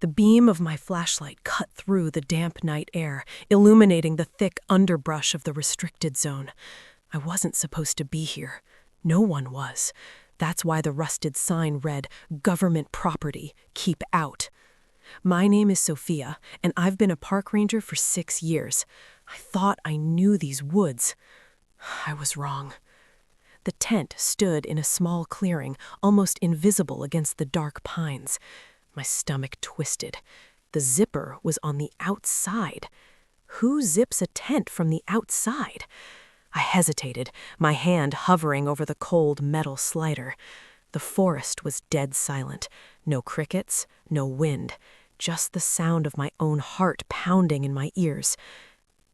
The beam of my flashlight cut through the damp night air, illuminating the thick underbrush of the restricted zone. I wasn't supposed to be here. No one was. That's why the rusted sign read, "Government property, keep out." My name is Sophia, and I've been a park ranger for 6 years. I thought I knew these woods. I was wrong. The tent stood in a small clearing, almost invisible against the dark pines. My stomach twisted. The zipper was on the outside. Who zips a tent from the outside? I hesitated, my hand hovering over the cold metal slider. The forest was dead silent. No crickets, no wind, just the sound of my own heart pounding in my ears.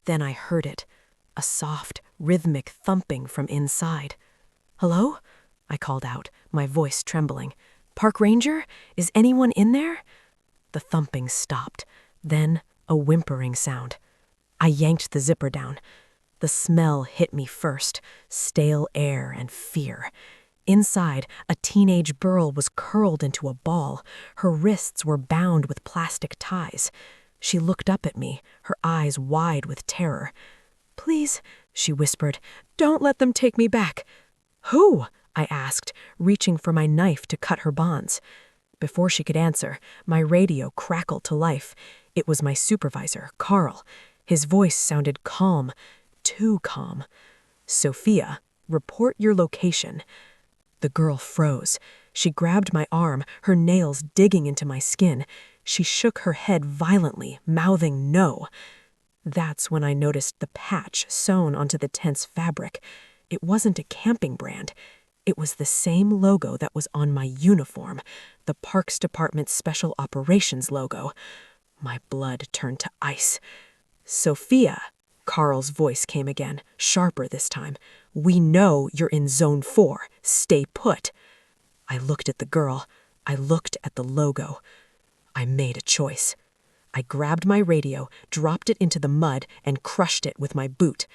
Then I heard it, a soft, rhythmic thumping from inside. "Hello?" I called out, my voice trembling. "Park Ranger? Is anyone in there?" The thumping stopped, then a whimpering sound. I yanked the zipper down. The smell hit me first, stale air and fear. Inside, a teenage girl was curled into a ball. Her wrists were bound with plastic ties. She looked up at me, her eyes wide with terror. "Please," she whispered, "don't let them take me back." "Who?" I asked, reaching for my knife to cut her bonds. Before she could answer, my radio crackled to life. It was my supervisor, Carl. His voice sounded calm, too calm. "Sophia, report your location." The girl froze. She grabbed my arm, her nails digging into my skin. She shook her head violently, mouthing no. That's when I noticed the patch sewn onto the tent's fabric. It wasn't a camping brand. It was the same logo that was on my uniform, the Parks Department Special Operations logo. My blood turned to ice. "Sophia," Carl's voice came again, sharper this time. "We know you're in Zone 4. Stay put." I looked at the girl. I looked at the logo. I made a choice. I grabbed my radio, dropped it into the mud, and crushed it with my boot.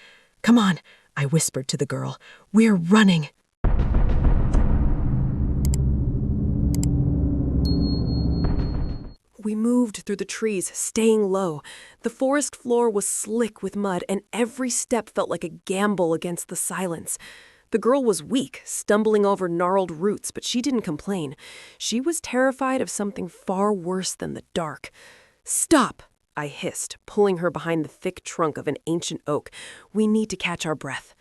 "Come on," I whispered to the girl. "We're running." We moved through the trees, staying low. The forest floor was slick with mud, and every step felt like a gamble against the silence. The girl was weak, stumbling over gnarled roots, but she didn't complain. She was terrified of something far worse than the dark. "Stop!" I hissed, pulling her behind the thick trunk of an ancient oak. "We need to catch our breath."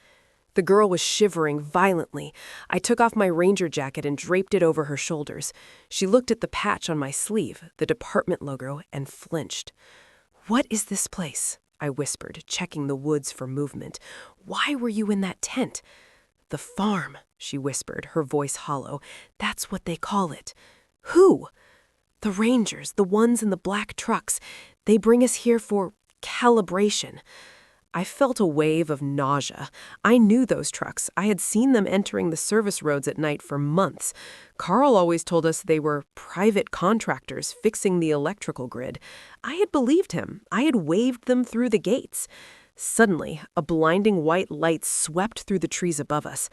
The girl was shivering violently. I took off my ranger jacket and draped it over her shoulders. She looked at the patch on my sleeve, the department logo, and flinched. "What is this place?" I whispered, checking the woods for movement. "Why were you in that tent?" "The farm," she whispered, her voice hollow. "That's what they call it." "Who?" "The rangers, the ones in the black trucks. They bring us here for calibration." I felt a wave of nausea. I knew those trucks. I had seen them entering the service roads at night for months. Carl always told us they were private contractors fixing the electrical grid. I had believed him. I had waved them through the gates. Suddenly, a blinding white light swept through the trees above us.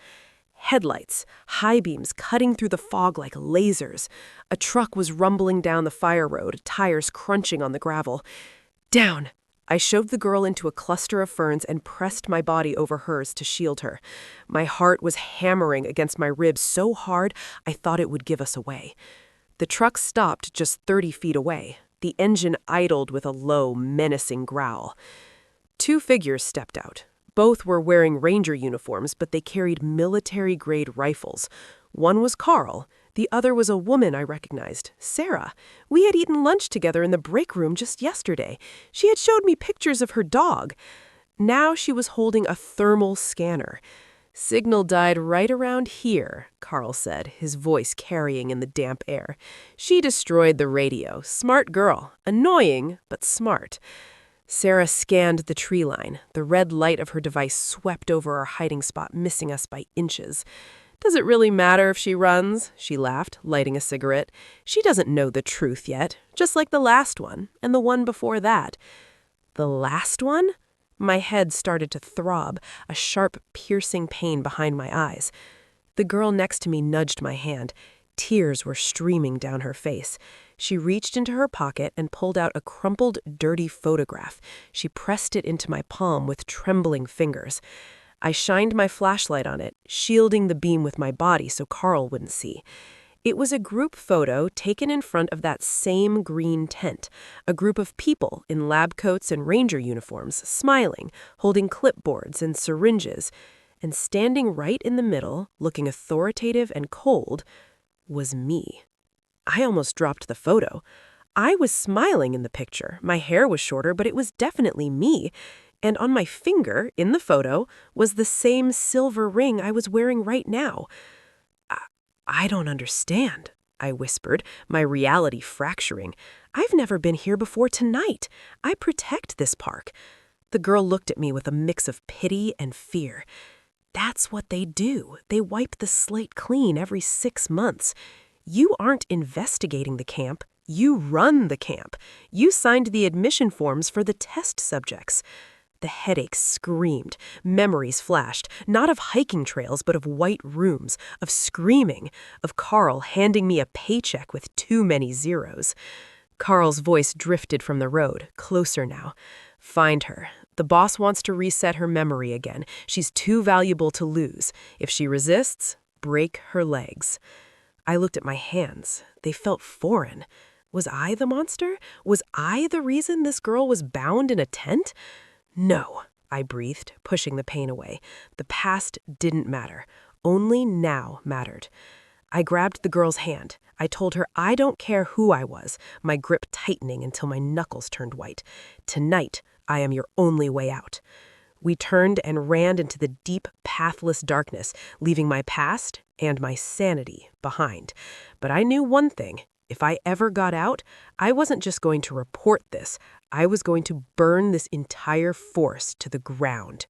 Headlights, high beams cutting through the fog like lasers. A truck was rumbling down the fire road, tires crunching on the gravel. "Down!" I shoved the girl into a cluster of ferns and pressed my body over hers to shield her. My heart was hammering against my ribs so hard I thought it would give us away. The truck stopped just 30 feet away. The engine idled with a low, menacing growl. 2 figures stepped out. Both were wearing ranger uniforms, but they carried military-grade rifles. One was Carl. The other was a woman I recognized, Sarah. We had eaten lunch together in the break room just yesterday. She had showed me pictures of her dog. Now she was holding a thermal scanner. "Signal died right around here," Carl said, his voice carrying in the damp air. "She destroyed the radio. Smart girl. Annoying, but smart." Sarah scanned the tree line. The red light of her device swept over our hiding spot, missing us by inches. "Does it really matter if she runs?" she laughed, lighting a cigarette. "She doesn't know the truth yet, just like the last one, and the one before that." "The last one?" My head started to throb, a sharp, piercing pain behind my eyes. The girl next to me nudged my hand. Tears were streaming down her face. She reached into her pocket and pulled out a crumpled, dirty photograph. She pressed it into my palm with trembling fingers. I shined my flashlight on it, shielding the beam with my body so Carl wouldn't see. It was a group photo taken in front of that same green tent, a group of people in lab coats and ranger uniforms, smiling, holding clipboards and syringes. And standing right in the middle, looking authoritative and cold, was me. I almost dropped the photo. I was smiling in the picture. My hair was shorter, but it was definitely me. And on my finger, in the photo, was the same silver ring I was wearing right now. I don't understand, I whispered, my reality fracturing. I've never been here before tonight. I protect this park. The girl looked at me with a mix of pity and fear. That's what they do. They wipe the slate clean every 6 months. You aren't investigating the camp. You run the camp. You signed the admission forms for the test subjects. The headache screamed. Memories flashed, not of hiking trails, but of white rooms, of screaming, of Carl handing me a paycheck with too many zeros. Carl's voice drifted from the road, closer now. Find her. The boss wants to reset her memory again. She's too valuable to lose. If she resists, break her legs. I looked at my hands. They felt foreign. Was I the monster? Was I the reason this girl was bound in a tent? No, I breathed, pushing the pain away. The past didn't matter. Only now mattered. I grabbed the girl's hand. I told her I don't care who I was, my grip tightening until my knuckles turned white. Tonight, I am your only way out. We turned and ran into the deep, pathless darkness, leaving my past and my sanity behind. But I knew one thing. If I ever got out, I wasn't just going to report this. I was going to burn this entire force to the ground.